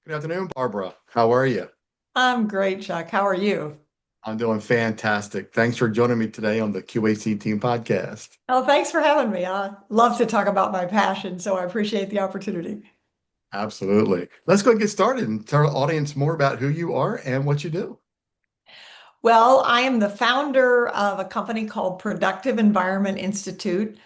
Good afternoon, Barbara. How are you? I'm great, Chuck. How are you? I'm doing fantastic. Thanks for joining me today on the Q.A.C Team Podcast. Oh, thanks for having me. I love to talk about my passion, so I appreciate the opportunity. Absolutely. Let's go and get started and tell the audience more about who you are and what you do. Well, I am the founder of a company called Productive Environment Institute.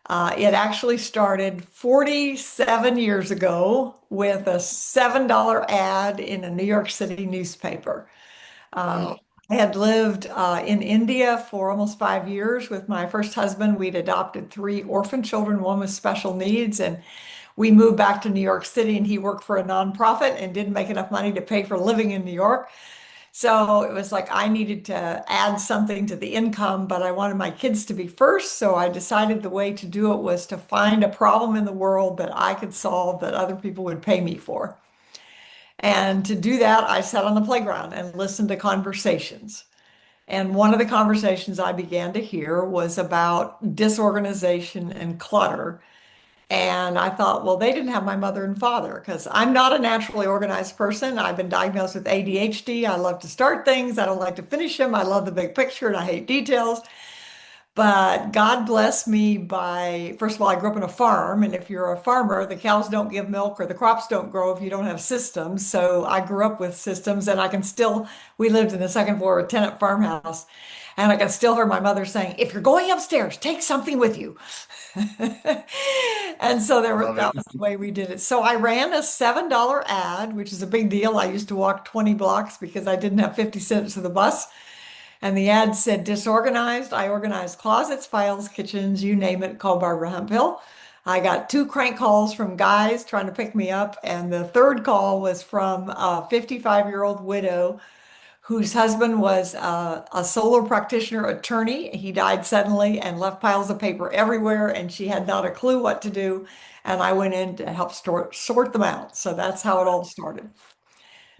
It actually started 47 years ago with a $7 ad in a New York City newspaper. Um, Wow. I had lived in India for almost 5 years with my first husband. We'd adopted three orphan children, one with special needs, and we moved back to New York City, and he worked for a nonprofit and didn't make enough money to pay for living in New York. So it was like I needed to add something to the income, but I wanted my kids to be first. So I decided the way to do it was to find a problem in the world that I could solve that other people would pay me for. And to do that, I sat on the playground and listened to conversations. And one of the conversations I began to hear was about disorganization and clutter. And I thought, well, they didn't have my mother and father because I'm not a naturally organized person. I've been diagnosed with ADHD. I love to start things. I don't like to finish them. I love the big picture and I hate details. But God bless me by, first of all, I grew up in a farm. And if you're a farmer, the cows don't give milk or the crops don't grow if you don't have systems. So I grew up with systems and I can still, we lived in the second floor of a tenant farmhouse. And I can still hear my mother saying, if you're going upstairs, take something with you. And so Love that it. was the way we did it. So I ran a $7 ad, which is a big deal. I used to walk 20 blocks because I didn't have 50 cents to the bus. And the ad said disorganized. I organized closets, files, kitchens, you name it, called Barbara Hemphill. I got two crank calls from guys trying to pick me up. And the third call was from a 55-year-old widow whose husband was a solar practitioner attorney. He died suddenly and left piles of paper everywhere, and she had not a clue what to do. And I went in to help sort them out. So that's how it all started.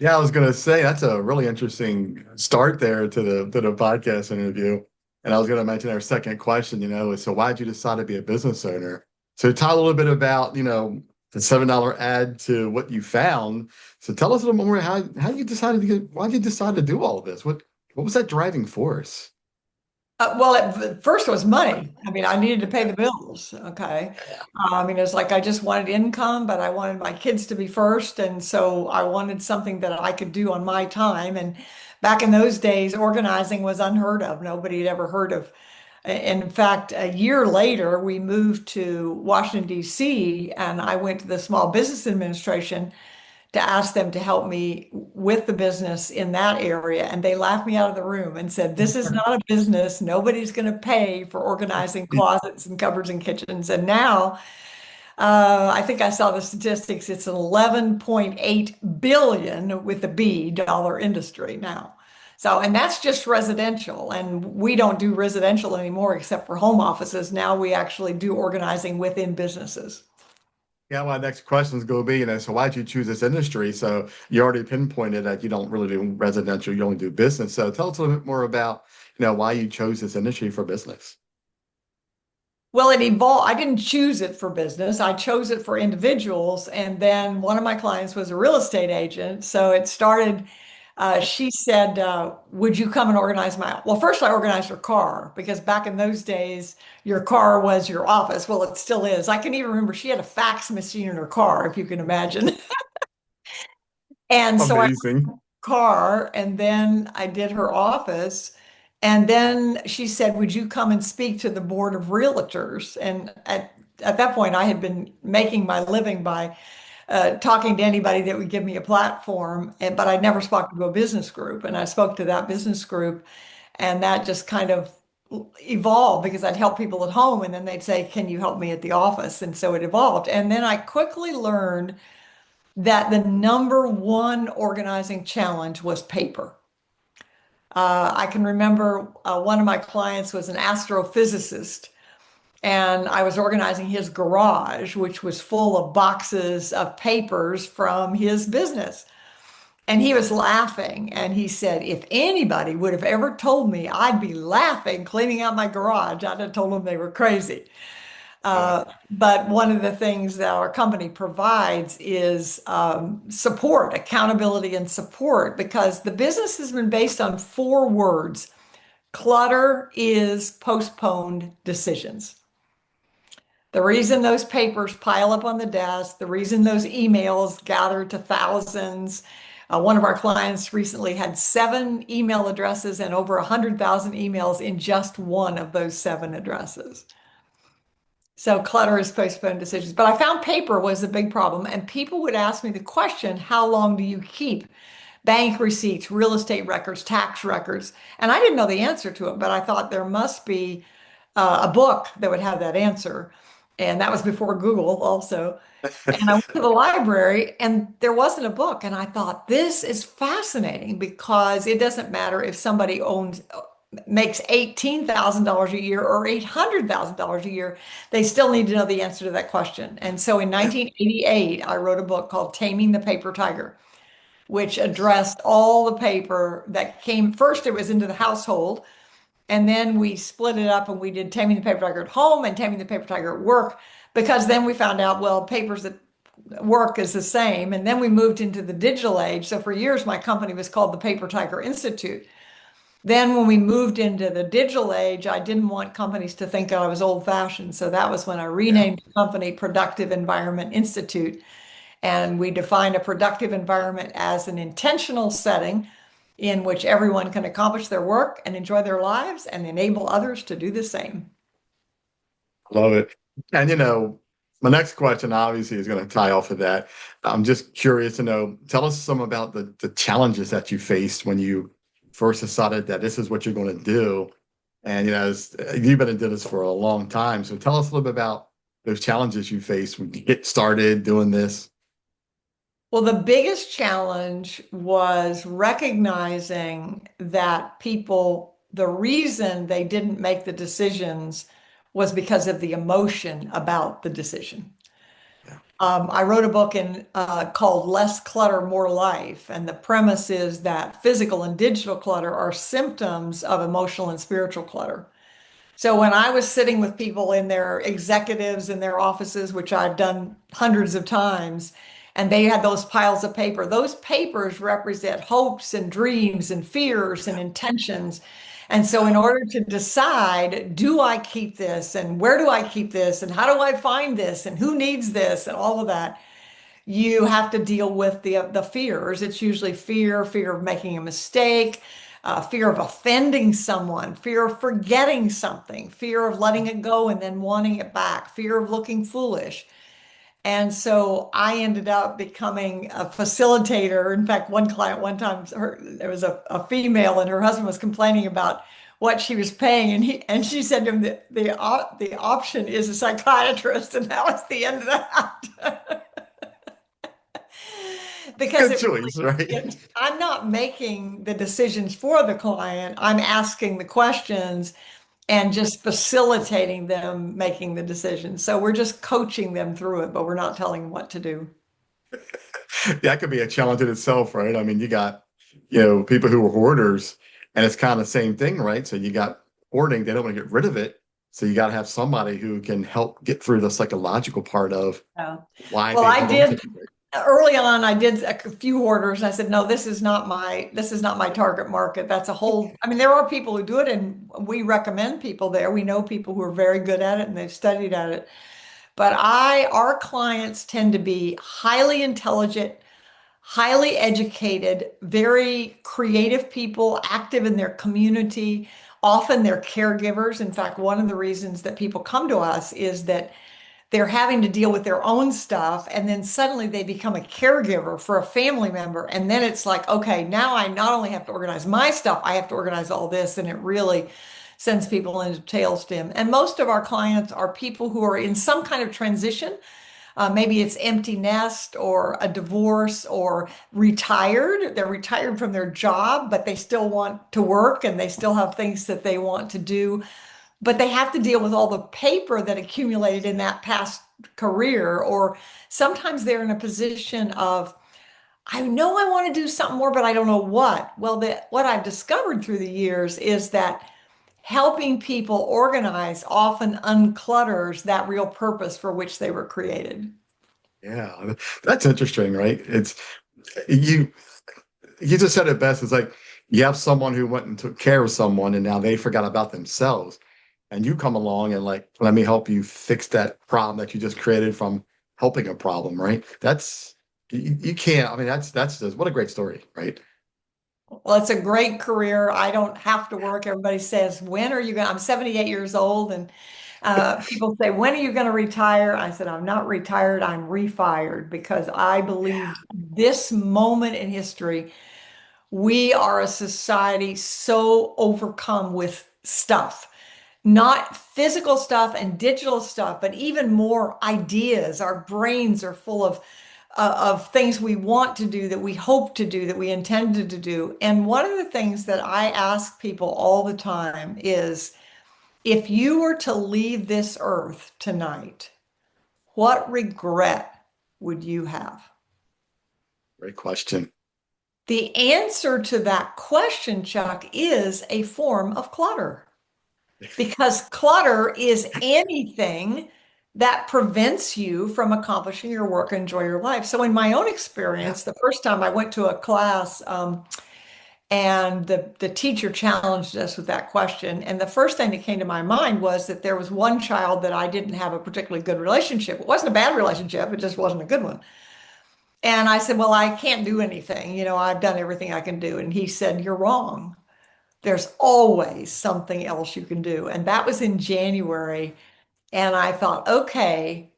Yeah, I was gonna say that's a really interesting start there to the podcast interview. And I was gonna mention our second question, is so why'd you decide to be a business owner? So tell a little bit about, the $7 ad to what you found. So tell us a little more how you decided to why'd you decide to do all of this? What was that driving force? Well, at first it was money. I mean, I needed to pay the bills. Okay. I mean, it's like I just wanted income, but I wanted my kids to be first. And so I wanted something that I could do on my time. And back in those days, organizing was unheard of. Nobody had ever heard of. In fact, a year later, we moved to Washington, D.C., and I went to the Small Business Administration to ask them to help me with the business in that area. And they laughed me out of the room and said, this is not a business. Nobody's going to pay for organizing closets and cupboards and kitchens. And now, I think I saw the statistics. It's an 11.8 billion with a B dollar industry now. So, and that's just residential. And we don't do residential anymore except for home offices. Now we actually do organizing within businesses. Yeah, my next question is going to be, so why'd you choose this industry? So you already pinpointed that you don't really do residential, you only do business. So tell us a little bit more about, why you chose this industry for business. Well, it evolved. I didn't choose it for business. I chose it for individuals. And then one of my clients was a real estate agent. So it started, she said, would you come and organize my, well, first I organized her car because back in those days, your car was your office. Well, it still is. I can even remember she had a fax machine in her car, if you can imagine. And so I Amazing. car and then I did her office. And then she said, would you come and speak to the board of realtors? And at that point, I had been making my living by talking to anybody that would give me a platform, but I'd never spoken to a business group. And I spoke to that business group, and that just kind of evolved because I'd help people at home, and then they'd say, can you help me at the office? And so it evolved. And then I quickly learned that the number one organizing challenge was paper. I can remember one of my clients was an astrophysicist, and I was organizing his garage, which was full of boxes of papers from his business. And he was laughing, and he said, if anybody would have ever told me I'd be laughing cleaning out my garage, I'd have told them they were crazy. Yeah. But one of the things that our company provides is support, accountability, and support because the business has been based on four words. Clutter is postponed decisions. The reason those papers pile up on the desk, the reason those emails gather to thousands. One of our clients recently had 7 email addresses and over 100,000 emails in just one of those 7 addresses. So clutter is postponed decisions. But I found paper was a big problem. And people would ask me the question, how long do you keep bank receipts, real estate records, tax records? And I didn't know the answer to it, but I thought there must be a book that would have that answer. And that was before Google also. And I went to the library and there wasn't a book. And I thought, this is fascinating because it doesn't matter if somebody makes $18,000 a year or $800,000 a year, they still need to know the answer to that question. And so in 1988, I wrote a book called Taming the Paper Tiger, which addressed all the paper that came first. It was into the household. And then we split it up and we did Taming the Paper Tiger at home and Taming the Paper Tiger at work, because then we found out, well, papers at work is the same. And then we moved into the digital age. So for years, my company was called the Paper Tiger Institute. Then when we moved into the digital age, I didn't want companies to think I was old fashioned. So that was when I Yeah. renamed the company Productive Environment Institute. And we define a productive environment as an intentional setting in which everyone can accomplish their work and enjoy their lives and enable others to do the same. Love it. And my next question obviously is going to tie off of that. I'm just curious to know, tell us some about the challenges that you faced when you first decided that this is what you're going to do. And you've been in this for a long time. So tell us a little bit about those challenges you faced when you get started doing this. Well, the biggest challenge was recognizing that the reason they didn't make the decisions was because of the emotion about the decision. Yeah. I wrote a book called Less Clutter, More Life. And the premise is that physical and digital clutter are symptoms of emotional and spiritual clutter. So when I was sitting with people in their executives in their offices, which I've done hundreds of times, and they had those piles of paper, those papers represent hopes and dreams and fears and intentions. And so in order to decide, do I keep this and where do I keep this and how do I find this and who needs this and all of that, you have to deal with the fears. It's usually fear of making a mistake, fear of offending someone, fear of forgetting something, fear of letting it go and then wanting it back, fear of looking foolish. And so I ended up becoming a facilitator. In fact, one client one time, there was a female and her husband was complaining about what she was paying, and she said to him that the option is a psychiatrist, and that was the end of that. Because Good choice, right? I'm not making the decisions for the client. I'm asking the questions and just facilitating them making the decisions. So we're just coaching them through it, but we're not telling them what to do. That could be a challenge in itself, right? I mean, you got, people who are hoarders, and it's kind of the same thing, right? So you got hoarding, they don't want to get rid of it. So you got to have somebody who can help get through the psychological part of Yeah. why Well, they I hold on to did it. early on. I did a few orders. I said, no, this is not my target market. That's a whole, I mean, there are people who do it and we recommend people there. We know people who are very good at it and they've studied at it. But our clients tend to be highly intelligent, highly educated, very creative people, active in their community. Often they're caregivers. In fact, one of the reasons that people come to us is that they're having to deal with their own stuff and then suddenly they become a caregiver for a family member, and then it's like, okay, now I not only have to organize my stuff, I have to organize all this, and it really sends people into tailspin. And most of our clients are people who are in some kind of transition. Maybe it's empty nest or a divorce or retired. They're retired from their job, but they still want to work and they still have things that they want to do, but they have to deal with all the paper that accumulated in that past career. Or sometimes they're in a position of, I know I want to do something more, but I don't know what. Well, what I've discovered through the years is that helping people organize often unclutters that real purpose for which they were created. Yeah, that's interesting, right? It's you you just said it best. It's like you have someone who went and took care of someone and now they forgot about themselves. And you come along and like, let me help you fix that problem that you just created from helping a problem, right? That's you can't, I mean, that's just what a great story, right? Well, it's a great career. I don't have to work. Everybody says, when are you going? I'm 78 years old, and people say, when are you going to retire? I said, I'm not retired. I'm refired because I believe this moment in history, we are a society so overcome with stuff, not physical stuff and digital stuff, but even more ideas. Our brains are full of things we want to do, that we hope to do, that we intended to do. And one of the things that I ask people all the time is, if you were to leave this earth tonight, what regret would you have? Great question. The answer to that question, Chuck, is a form of clutter. Because clutter is anything that prevents you from accomplishing your work and enjoy your life. So, in my own Yeah. experience, the first time I went to a class, and the teacher challenged us with that question. And the first thing that came to my mind was that there was one child that I didn't have a particularly good relationship. It wasn't a bad relationship, it just wasn't a good one. And I said, well, I can't do anything. I've done everything I can do. And he said, you're wrong. There's always something else you can do. And that was in January. And I thought, okay,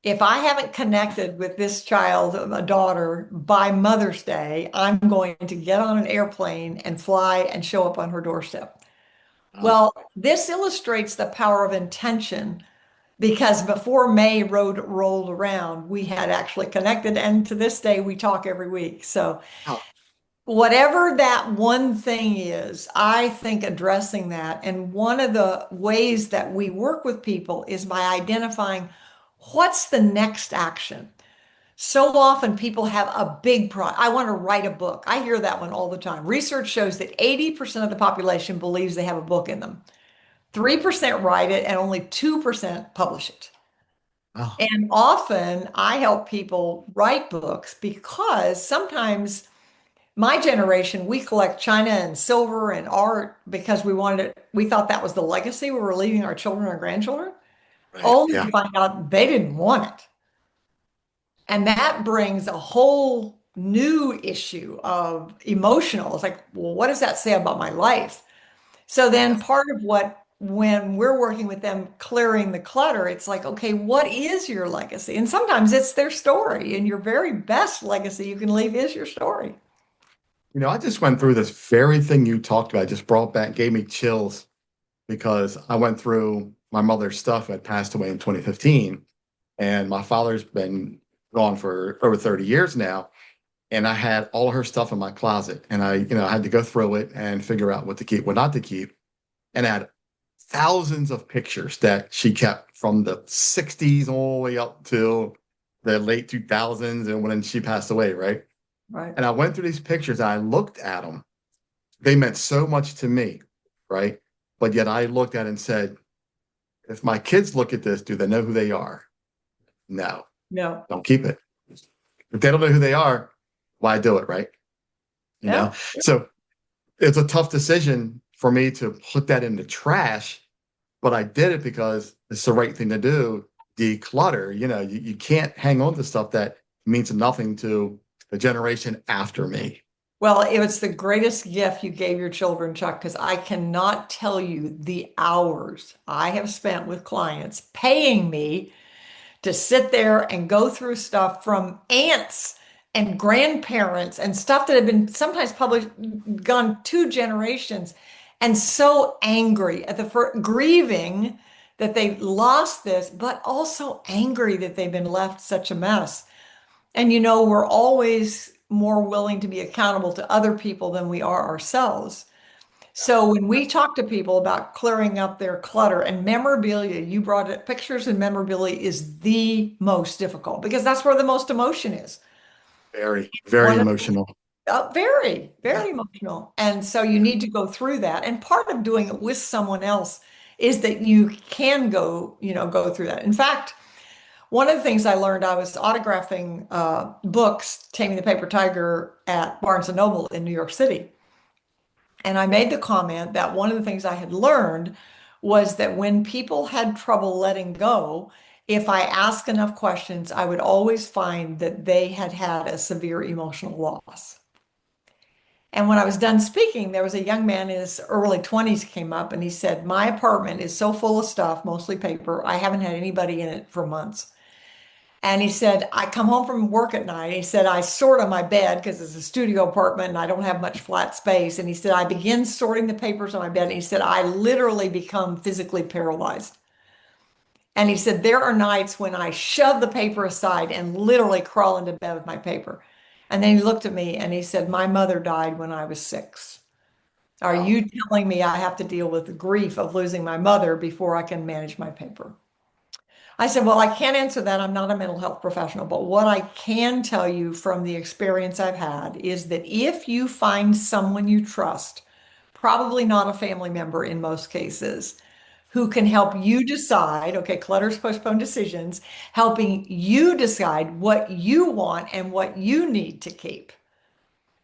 if I haven't connected with this child, a daughter, by Mother's Day, I'm going to get on an airplane and fly and show up on her doorstep. Oh, Well, this illustrates the power of intention because before May rolled around, we had actually connected. And to this day, we talk every week. So oh, whatever that one thing is, I think addressing that. And one of the ways that we work with people is by identifying what's the next action. So often people have a big I want to write a book. I hear that one all the time. Research shows that 80% of the population believes they have a book in them. 3% write it and only 2% publish it. oh, And often I help people write books because sometimes my generation, we collect china and silver and art because we thought that was the legacy we were leaving our children and grandchildren, right. only Yeah. to find out they didn't want it. And that brings a whole new issue of emotional. It's like, well, what does that say about my life? So Yeah. then part of when we're working with them clearing the clutter, it's like, okay, what is your legacy? And sometimes it's their story, and your very best legacy you can leave is your story. I just went through this very thing you talked about, just brought back, gave me chills because I went through my mother's stuff who had passed away in 2015. And my father's been gone for over 30 years now. And I had all her stuff in my closet. And I had to go through it and figure out what to keep, what not to keep. And I had thousands of pictures that she kept from the 60s all the way up to the late 2000s and when she passed away, right? Right. And I went through these pictures and I looked at them. They meant so much to me, right? But yet I looked at it and said, if my kids look at this, do they know who they are? No, No. don't keep it. If they don't know who they are, why do it, right? You know? Yeah. So it's a tough decision for me to put that in the trash, but I did it because it's the right thing to do. Declutter, you can't hang on to stuff that means nothing to the generation after me. Well, it was the greatest gift you gave your children, Chuck, because I cannot tell you the hours I have spent with clients paying me to sit there and go through stuff from aunts and grandparents and stuff that had been sometimes published, gone 2 generations, and so angry at grieving that they lost this, but also angry that they've been left such a mess. And we're always more willing to be accountable to other people than we are ourselves. So when we talk to people about clearing up their clutter and memorabilia, you brought it, pictures and memorabilia is the most difficult because that's where the most emotion is. Very, very One of emotional. Very, Yeah. very emotional. And so you need to go through that. And part of doing it with someone else is that you can go through that. In fact, one of the things I learned, I was autographing books, Taming the Paper Tiger at Barnes& and Noble in New York City. And I made the comment that one of the things I had learned was that when people had trouble letting go, if I asked enough questions, I would always find that they had had a severe emotional loss. And when I was done speaking, there was a young man in his early 20s came up and he said, "My apartment is so full of stuff, mostly paper. I haven't had anybody in it for months." And he said, "I come home from work at night." He said, "I sort on my bed because it's a studio apartment and I don't have much flat space." And he said, "I begin sorting the papers on my bed." And he said, "I literally become physically paralyzed." And he said, "There are nights when I shove the paper aside and literally crawl into bed with my paper." And then he looked at me and he said, "My mother died when I was 6. Are Wow. you telling me I have to deal with the grief of losing my mother before I can manage my paper?" I said, "Well, I can't answer that. I'm not a mental health professional. But what I can tell you from the experience I've had is that if you find someone you trust, probably not a family member in most cases, who can help you decide, okay, clutters postpone decisions, helping you decide what you want and what you need to keep,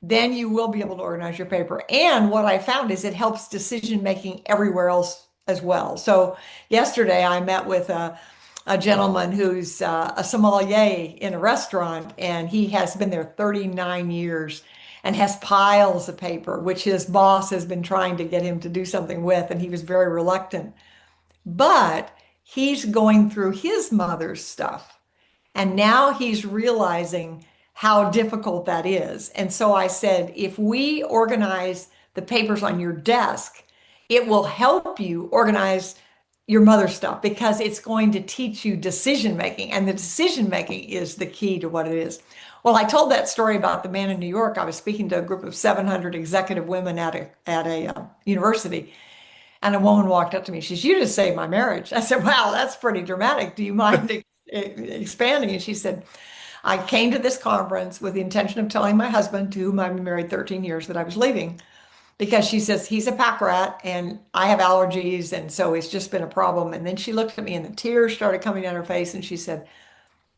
then you will be able to organize your paper. And what I found is it helps decision making everywhere else as well. So yesterday I met with a gentleman who's a sommelier in a restaurant, and he has been there 39 years and has piles of paper, which his boss has been trying to get him to do something with, and he was very reluctant. But he's going through his mother's stuff. And now he's realizing how difficult that is. And so I said, if we organize the papers on your desk, it will help you organize your mother's stuff because it's going to teach you decision making. And the decision making is the key to what it is. Well, I told that story about the man in New York. I was speaking to a group of 700 executive women at a university. And a woman walked up to me. She said, "You just saved my marriage." I said, "Wow, that's pretty dramatic. Do you mind expanding?" And she said, "I came to this conference with the intention of telling my husband, to whom I've been married 13 years, that I was leaving because," she says, "he's a pack rat and I have allergies. And so it's just been a problem." And then she looked at me and the tears started coming down her face. And she said,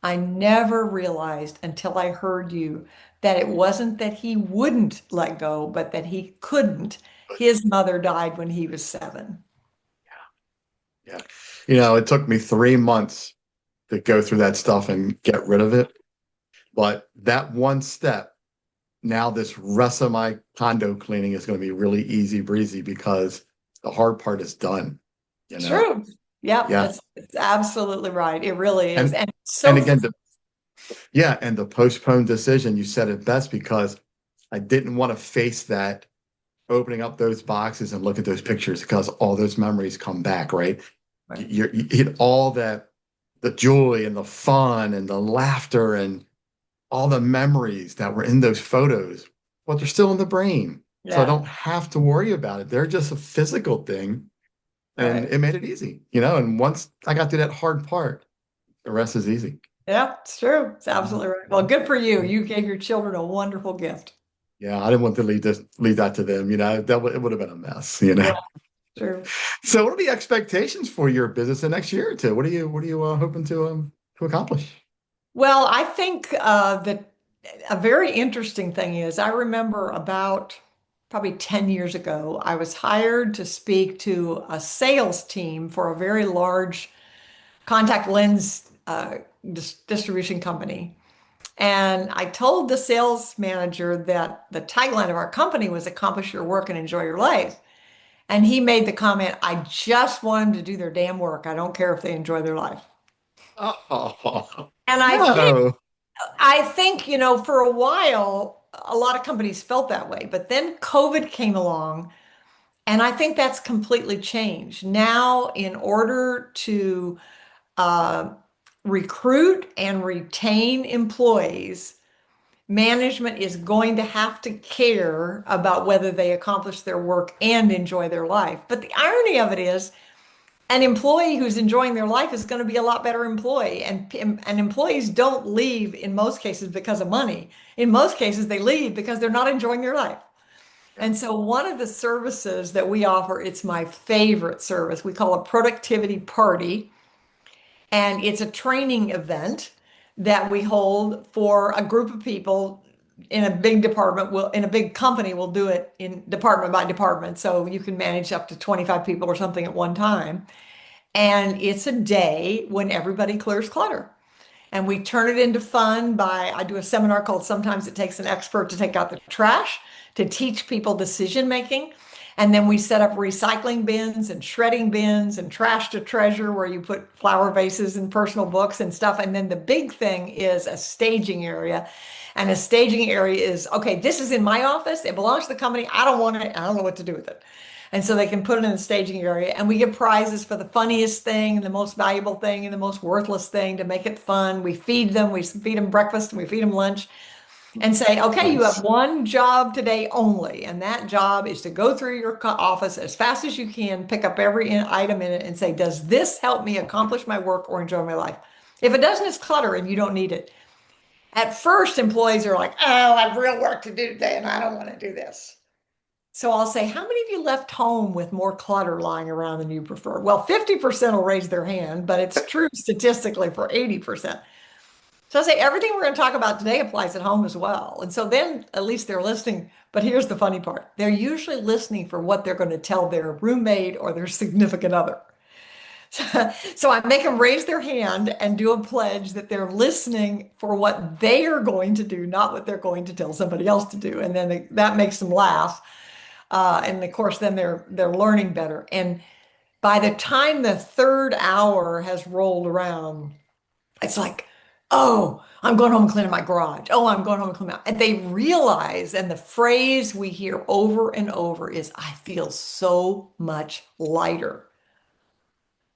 "I never realized until I heard you that it wasn't that he wouldn't let go, but that he couldn't. His mother died when he was 7." Yeah. It took me 3 months to go through that stuff and get rid of it. But that one step, now this rest of my condo cleaning is going to be really easy breezy because the hard part is done, you know? True. Yep, Yeah. it's absolutely right. It really is. And And it's and so again, the postponed decision, you said it best because I didn't want to face that opening up those boxes and look at those pictures because all those memories come back, right? right. You hit all that, the joy and the fun and the laughter and all the memories that were in those photos, but they're still in the brain. So I Yeah, don't have to worry about it. They're just a physical thing. And right. it made it easy, And once I got through that hard part, the rest is easy. Yeah, it's true. It's Mhm. absolutely right. Well, good for you. You gave your children a wonderful gift. Yeah, I didn't want to leave that to them. It would have been a mess. Yeah, true. So, what are the expectations for your business the next year or two? What are you hoping to accomplish? Well, I think that a very interesting thing is I remember about probably 10 years ago, I was hired to speak to a sales team for a very large contact lens distribution company. And I told the sales manager that the tagline of our company was "Accomplish your work and enjoy your life." And he made the comment, "I just want them to do their damn work. I don't care if they enjoy their life." Oh, And no. I think, for a while, a lot of companies felt that way. But then COVID came along, and I think that's completely changed. Now, in order to uh, recruit and retain employees, management is going to have to care about whether they accomplish their work and enjoy their life. But the irony of it is, An employee who's enjoying their life is going to be a lot better employee. And employees don't leave in most cases because of money. In most cases, they leave because they're not enjoying their life. Yeah. And so one of the services that we offer, it's my favorite service. We call it Productivity Party. And it's a training event that we hold for a group of people in a big department. Will in a big company, we'll do it in department by department. So you can manage up to 25 people or something at one time. And it's a day when everybody clears clutter. And we turn it into fun by, I do a seminar called Sometimes It Takes an Expert to Take Out the Trash, to teach people decision making. And then we set up recycling bins and shredding bins and trash to treasure where you put flower vases and personal books and stuff. And then the big thing is a staging area. And a staging area is, okay, this is in my office. It belongs to the company. I don't want it. I don't know what to do with it. And so they can put it in the staging area. And we give prizes for the funniest thing and the most valuable thing and the most worthless thing to make it fun. We feed them breakfast and we feed them lunch and say, okay, you have Nice. one job today only. And that job is to go through your office as fast as you can, pick up every item in it and say, does this help me accomplish my work or enjoy my life? If it doesn't, it's clutter and you don't need it. At first, employees are like, oh, I have real work to do today and I don't want to do this. So I'll say, how many of you left home with more clutter lying around than you prefer? Well, 50% will raise their hand, but it's true statistically for 80%. So I say, everything we're going to talk about today applies at home as well. And so then at least they're listening. But here's the funny part. They're usually listening for what they're going to tell their roommate or their significant other. So I make them raise their hand and do a pledge that they're listening for what they are going to do, not what they're going to tell somebody else to do. And then that makes them laugh. And of course, then they're learning better. And by the time the third hour has rolled around, it's like, oh, I'm going home and cleaning my garage. Oh, I'm going home and cleaning my. And they realize, and the phrase we hear over and over is, I feel so much lighter.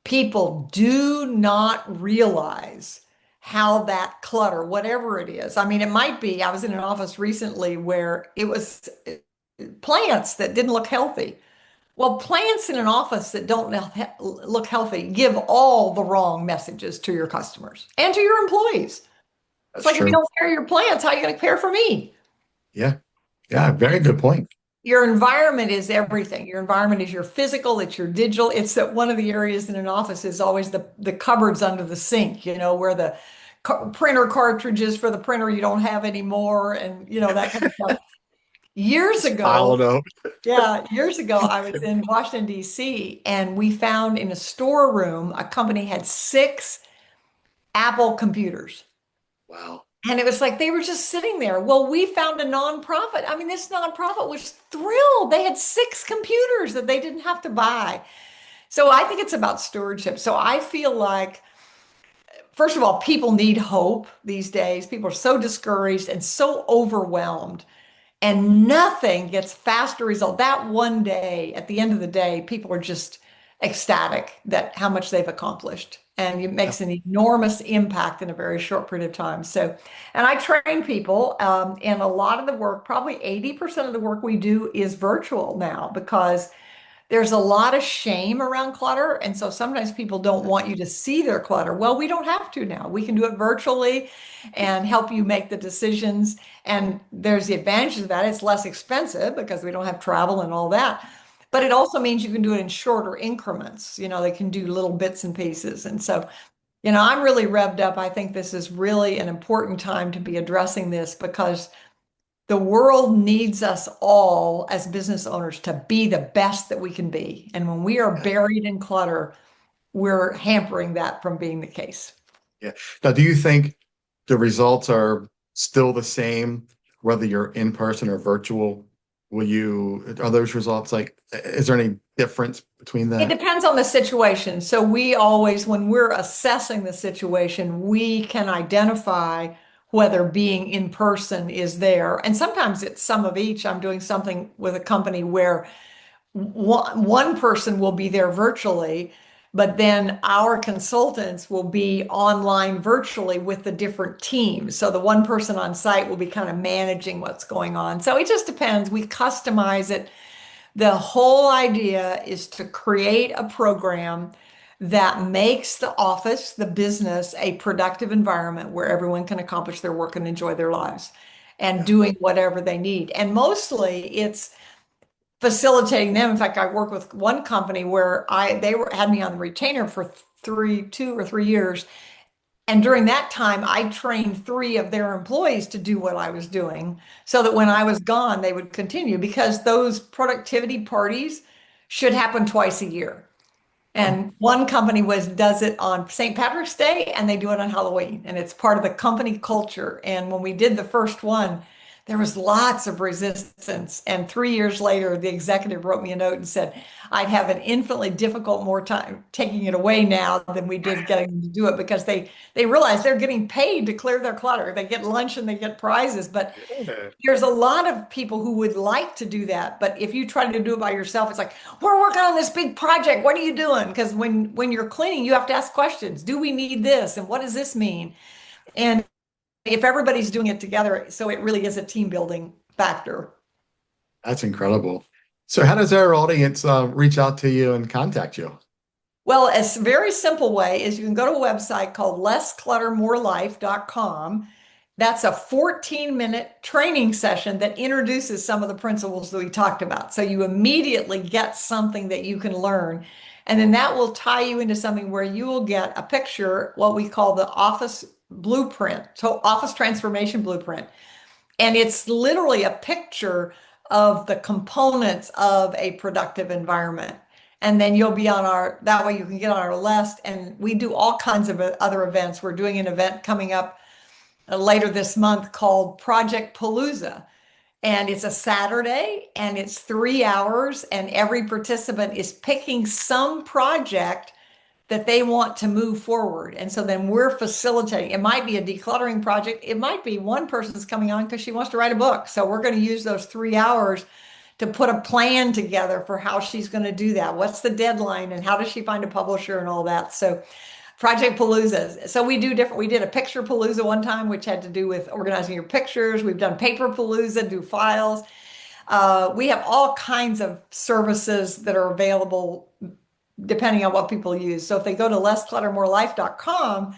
People do not realize how that clutter, whatever it is. I mean, it might be, I was in an office recently where it was plants that didn't look healthy. Well, plants in an office that don't look healthy give all the wrong messages to your customers and to your employees. It's That's like if you true. don't care your plants, how are you going to care for me? Yeah. Yeah. Very good point. Your environment is everything. Your environment is your physical, it's your digital. It's that one of the areas in an office is always the cupboards under the sink, where the printer cartridges for the printer you don't have anymore and that kind of stuff. Years Just ago, piled up. Yeah, years ago, I was in Washington, D.C., and we found in a storeroom a company had six Apple computers. Wow. And it was like they were just sitting there. Well, we found a nonprofit. I mean, this nonprofit was thrilled. They had six computers that they didn't have to buy. So I think it's about stewardship. So I feel like, first of all, people need hope these days. People are so discouraged and so overwhelmed. And nothing gets faster result. That one day, at the end of the day, people are just ecstatic that how much they've accomplished. And it Yeah. makes an enormous impact in a very short period of time. So, and I train people, and a lot of the work, probably 80% of the work we do is virtual now because there's a lot of shame around clutter. And so sometimes people don't want you to see their clutter. Well, we don't have to now. We can do it virtually and help you make the decisions. And there's the advantages of that. It's less expensive because we don't have travel and all that. But it also means you can do it in shorter increments. They can do little bits and pieces. And so, I'm really revved up. I think this is really an important time to be addressing this because the world needs us all as business owners to be the best that we can be. And when we are Yeah. buried in clutter, we're hampering that from being the case. Yeah. Now, do you think the results are still the same, whether you're in person or virtual? Are those results like, is there any difference between It that? depends on the situation. So we always, when we're assessing the situation, we can identify whether being in person is there. And sometimes it's some of each. I'm doing something with a company where one person will be there virtually, but then our consultants will be online virtually with the different teams. So the one person on site will be kind of managing what's going on. So it just depends. We customize it. The whole idea is to create a program that makes the office, the business, a productive environment where everyone can accomplish their work and enjoy their lives and Yeah. doing whatever they need. And mostly it's facilitating them. In fact, I work with one company where had me on the retainer for 2 or 3 years. And during that time, I trained three of their employees to do what I was doing so that when I was gone, they would continue because those productivity parties should happen twice a year. Oh, And one company does it on St. Patrick's Day and they do it on Halloween. And it's part of the company culture. And when we did the first one, there was lots of resistance. And 3 years later, the executive wrote me a note and said, I'd have an infinitely difficult more time taking it away now than we did getting them to do it because they realize they're getting paid to clear their clutter. They get lunch and they get prizes, but yeah. there's a lot of people who would like to do that, but if you try to do it by yourself, it's like, we're working on this big project. What are you doing? Because when you're cleaning, you have to ask questions. Do we need this? And what does this mean? And if everybody's doing it together, so it really is a team building factor. That's incredible. So how does our audience reach out to you and contact you? Well, a very simple way is you can go to a website called lesscluttermorelife.com. That's a 14-minute training session that introduces some of the principles that we talked about. So you immediately get something that you can learn. And then that will tie you into something where you will get a picture, what we call the office blueprint. So office transformation blueprint. And it's literally a picture of the components of a productive environment. And then you'll be on that way you can get on our list. And we do all kinds of other events. We're doing an event coming up later this month called Project Palooza. And it's a Saturday and it's 3 hours, and every participant is picking some project that they want to move forward. And so then we're facilitating. It might be a decluttering project. It might be one person's coming on because she wants to write a book. So we're going to use those 3 hours to put a plan together for how she's going to do that. What's the deadline and how does she find a publisher and all that? So Project Palooza. So we do different. We did a picture palooza one time, which had to do with organizing your pictures. We've done paper palooza, do files. We have all kinds of services that are available depending on what people use. So if they go to lesscluttermorelife.com,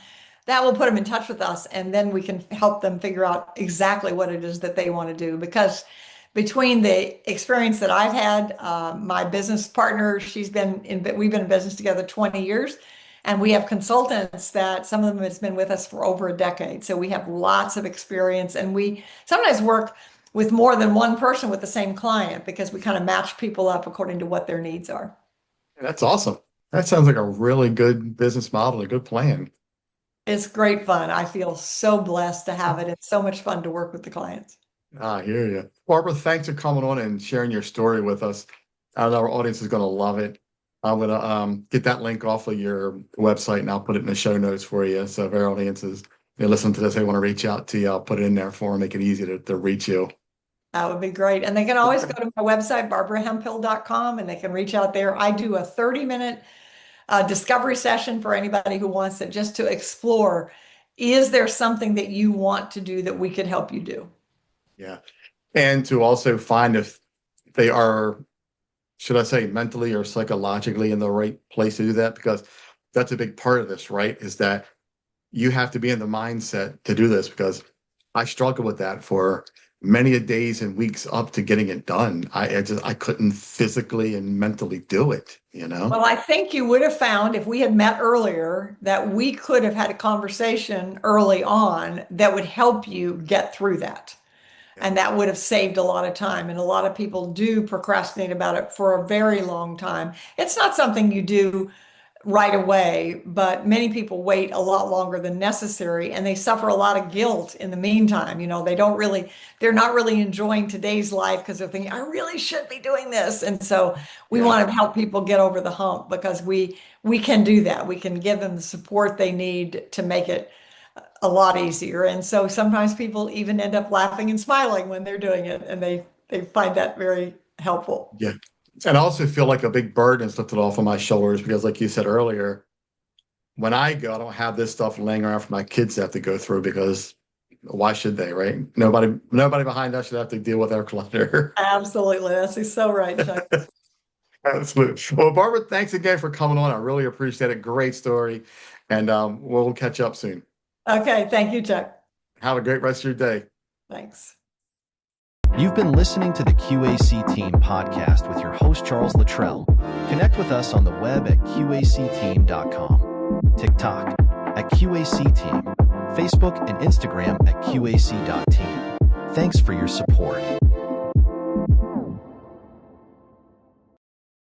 that will put them in touch with us, and then we can help them figure out exactly what it is that they want to do. Because between the experience that I've had, my business partner, we've been in business together 20 years, and we have consultants that some of them has been with us for over a decade. So we have lots of experience, and we sometimes work with more than one person with the same client because we kind of match people up according to what their needs are. That's awesome. That sounds like a really good business model, a good plan. It's great fun. I feel so blessed to have it. It's so much fun to work with the clients. I hear you. Barbara, thanks for coming on and sharing your story with us. I know our audience is going to love it. I'm going to get that link off of your website and I'll put it in the show notes for you. So if our audience is listen to this, they want to reach out to you, I'll put it in there for them, make it easy to reach you. That would be great. And they can always go to my website, barbarahemphill.com, and they can reach out there. I do a 30-minute discovery session for anybody who wants it, just to explore, is there something that you want to do that we could help you do? Yeah. And to also find if they are, should I say, mentally or psychologically in the right place to do that, because that's a big part of this, right? Is that you have to be in the mindset to do this, because I struggled with that for many a days and weeks up to getting it done. I couldn't physically and mentally do it, you know? Well, I think you would have found if we had met earlier that we could have had a conversation early on that would help you get through that. Yeah. And that would have saved a lot of time. And a lot of people do procrastinate about it for a very long time. It's not something you do right away, but many people wait a lot longer than necessary and they suffer a lot of guilt in the meantime. They're not really enjoying today's life because they're thinking, I really should be doing this. And so we Yeah. want to help people get over the hump because we can do that. We can give them the support they need to make it a lot easier. And so sometimes people even end up laughing and smiling when they're doing it, and they find that very helpful. Yeah. And I also feel like a big burden is lifted off of my shoulders because, like you said earlier, when I go, I don't have this stuff laying around for my kids to have to go through, because why should they, right? Nobody behind us should have to deal with our clutter. Absolutely. That's so right, Chuck. Absolutely. Well, Barbara, thanks again for coming on. I really appreciate it. Great story. And we'll catch up soon. Okay, thank you, Chuck. Have a great rest of your day. Thanks. You've been listening to the Q.A.C Team Podcast with your host, Charles Luttrell. Connect with us on the web at QACteam.com, TikTok at Q.A.C Team, Facebook and Instagram at QAC.team. Thanks for your support.